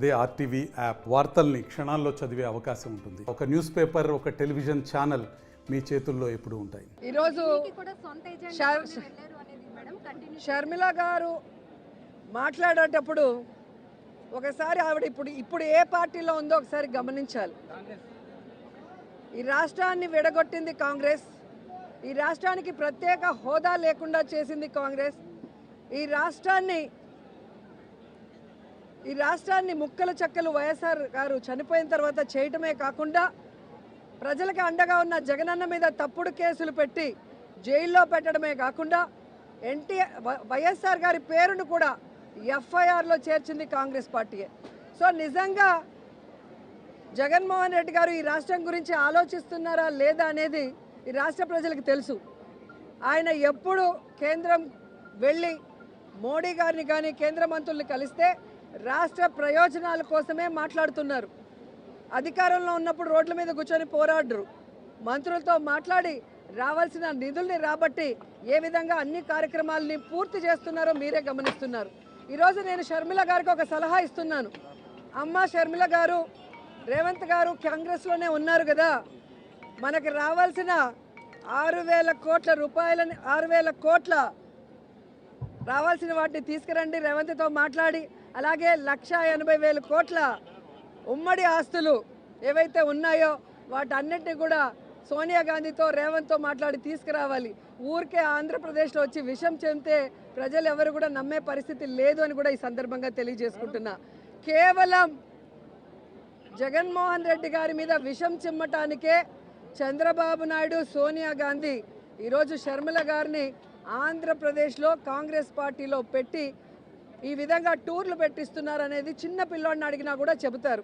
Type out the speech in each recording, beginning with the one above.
అదే RTV app వార్తల్ని క్షణాల్లో చదివే అవకాశం ఉంటుంది. ఒక న్యూస్ పేపర్, ఒక టెలివిజన్ ఛానల్ మీ చేతుల్లో ఎప్పుడూ ఉంటాయి. ఈరోజు షర్మిల గారు మాట్లాడేటప్పుడు ఒకసారి ఆవిడ ఇప్పుడు ఏ పార్టీలో ఉందో ఒకసారి గమనించాలి. ఈ రాష్ట్రాన్ని విడగొట్టింది కాంగ్రెస్. ఈ రాష్ట్రానికి ప్రత్యేక హోదా లేకుండా చేసింది కాంగ్రెస్. ఈ రాష్ట్రాన్ని ముక్కలు చెక్కలు వైఎస్ఆర్ గారు చనిపోయిన తర్వాత చేయటమే కాకుండా ప్రజలకు అండగా ఉన్న జగనన్న మీద తప్పుడు కేసులు పెట్టి జైల్లో పెట్టడమే కాకుండా వైఎస్ఆర్ గారి పేరును కూడా ఎఫ్ఐఆర్లో చేర్చింది కాంగ్రెస్ పార్టీయే. సో నిజంగా జగన్మోహన్ రెడ్డి గారు ఈ రాష్ట్రం గురించి ఆలోచిస్తున్నారా లేదా అనేది ఈ రాష్ట్ర ప్రజలకు తెలుసు. ఆయన ఎప్పుడు కేంద్రం వెళ్ళి మోడీ గారిని కానీ కేంద్ర మంత్రుల్ని కలిస్తే రాష్ట్ర ప్రయోజనాల కోసమే మాట్లాడుతున్నారు. అధికారంలో ఉన్నప్పుడు రోడ్ల మీద కూర్చొని పోరాడరు. మంత్రులతో మాట్లాడి రావాల్సిన నిధుల్ని రాబట్టి ఏ విధంగా అన్ని కార్యక్రమాలని పూర్తి చేస్తున్నారో మీరే గమనిస్తున్నారు. ఈరోజు నేను షర్మిల గారికి ఒక సలహా ఇస్తున్నాను. అమ్మ షర్మిల గారు, రేవంత్ గారు కాంగ్రెస్లోనే ఉన్నారు కదా, మనకి రావాల్సిన 6,000 కోట్ల రూపాయలని 6,000 కోట్ల రావాల్సిన వాటిని తీసుకురండి రేవంత్తో మాట్లాడి. అలాగే 1,80,000 కోట్ల ఉమ్మడి ఆస్తులు ఏవైతే ఉన్నాయో వాటన్నిటిని కూడా సోనియా గాంధీతో రేవంత్తో మాట్లాడి తీసుకురావాలి. ఊరికే ఆంధ్రప్రదేశ్లో వచ్చి విషం చెందితే ప్రజలు ఎవరు కూడా నమ్మే పరిస్థితి లేదు అని కూడా ఈ సందర్భంగా తెలియజేసుకుంటున్నా. కేవలం జగన్మోహన్ రెడ్డి గారి మీద విషం చిమ్మటానికే చంద్రబాబు నాయుడు, సోనియా గాంధీ ఈరోజు షర్మిల గారిని ఆంధ్రప్రదేశ్లో కాంగ్రెస్ పార్టీలో పెట్టి ఈ విధంగా టూర్లు పెట్టిస్తున్నారనేది చిన్న పిల్లోడిని అడిగినా కూడా చెబుతారు.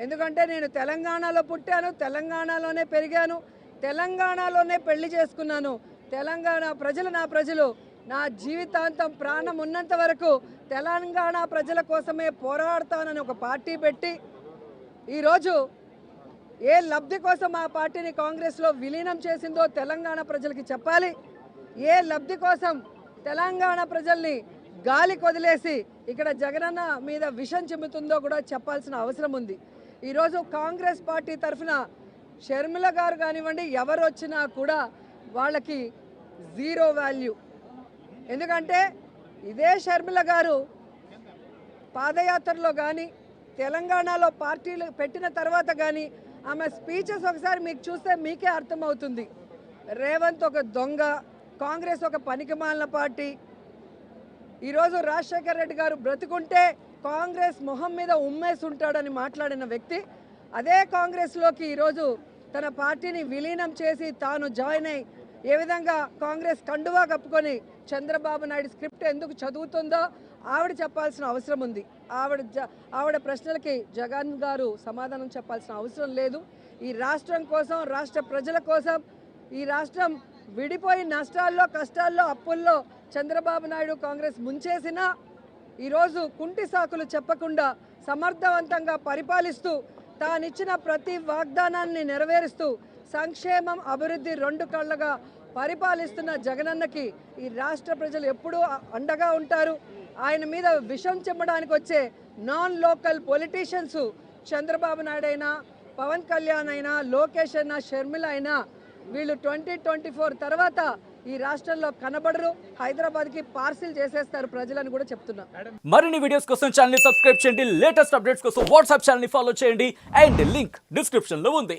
ఎందుకంటే నేను తెలంగాణలో పుట్టాను, తెలంగాణలోనే పెరిగాను, తెలంగాణలోనే పెళ్లి చేసుకున్నాను. తెలంగాణ ప్రజలు నా ప్రజలు. నా జీవితాంతం ప్రాణం ఉన్నంత వరకు తెలంగాణ ప్రజల కోసమే పోరాడతానని ఒక పార్టీ పెట్టి ఈరోజు ఏ లబ్ధి కోసం ఆ పార్టీని కాంగ్రెస్లో విలీనం చేసిందో తెలంగాణ ప్రజలకి చెప్పాలి. ఏ లబ్ధి కోసం తెలంగాణ ప్రజల్ని గాలి కొదిలేసి ఇక్కడ జగనన్న మీద విషం చిమ్ముతుందో కూడా చెప్పాల్సిన అవసరం ఉంది. ఈరోజు కాంగ్రెస్ పార్టీ తరఫున షర్మిల గారు కానివ్వండి, ఎవరు వచ్చినా కూడా వాళ్ళకి జీరో వాల్యూ. ఎందుకంటే ఇదే షర్మిల గారు పాదయాత్రలో కానీ తెలంగాణలో పార్టీలు పెట్టిన తర్వాత కానీ ఆమె స్పీచెస్ ఒకసారి మీకు చూస్తే మీకే అర్థమవుతుంది. రేవంత్ ఒక దొంగ, కాంగ్రెస్ ఒక పనికిమాలిన పార్టీ. ఈరోజు రాజశేఖర్ రెడ్డి గారు బ్రతుకుంటే కాంగ్రెస్ మొహం మీద ఉమ్మేసి ఉంటాడని మాట్లాడిన వ్యక్తి అదే కాంగ్రెస్లోకి ఈరోజు తన పార్టీని విలీనం చేసి తాను జాయిన్ అయ్యి ఏ విధంగా కాంగ్రెస్ కండువా కప్పుకొని చంద్రబాబు నాయుడు స్క్రిప్ట్ ఎందుకు చదువుతుందో ఆవిడ చెప్పాల్సిన అవసరం ఉంది. ఆవిడ ప్రశ్నలకి జగన్ గారు సమాధానం చెప్పాల్సిన అవసరం లేదు. ఈ రాష్ట్రం కోసం, రాష్ట్ర ప్రజల కోసం, ఈ రాష్ట్రం విడిపోయి నష్టాల్లో, కష్టాల్లో, అప్పుల్లో చంద్రబాబు నాయుడు కాంగ్రెస్ ముంచేసినా ఈరోజు కుంటి సాకులు చెప్పకుండా సమర్థవంతంగా పరిపాలిస్తూ తానిచ్చిన ప్రతి వాగ్దానాన్ని నెరవేరుస్తూ సంక్షేమం, అభివృద్ధి రెండు కళ్ళగా పరిపాలిస్తున్న జగనన్నకి ఈ రాష్ట్ర ప్రజలు ఎప్పుడూ అండగా ఉంటారు. ఆయన మీద విషం చెమ్మడానికి వచ్చే non local politicians Chandrababu Naidu అయినా, పవన్ కళ్యాణ్ అయినా, లోకేష్ అయినా, షర్మిల అయినా వీళ్ళు 2024 తర్వాత ఈ రాష్ట్రంలో కనబడరు. హైదరాబాద్కి పార్సిల్ చేసేస్తారు ప్రజలని కూడా చెప్తున్నా. మరిన్ని వీడియోస్ కోసం ఛానల్ ని సబ్స్క్రైబ్ చేయండి. లేటెస్ట్ అప్డేట్స్ కోసం వాట్సాప్ ఛానల్ ని ఫాలో చేయండి. అండ్ లింక్ డిస్క్రిప్షన్ లో ఉంది.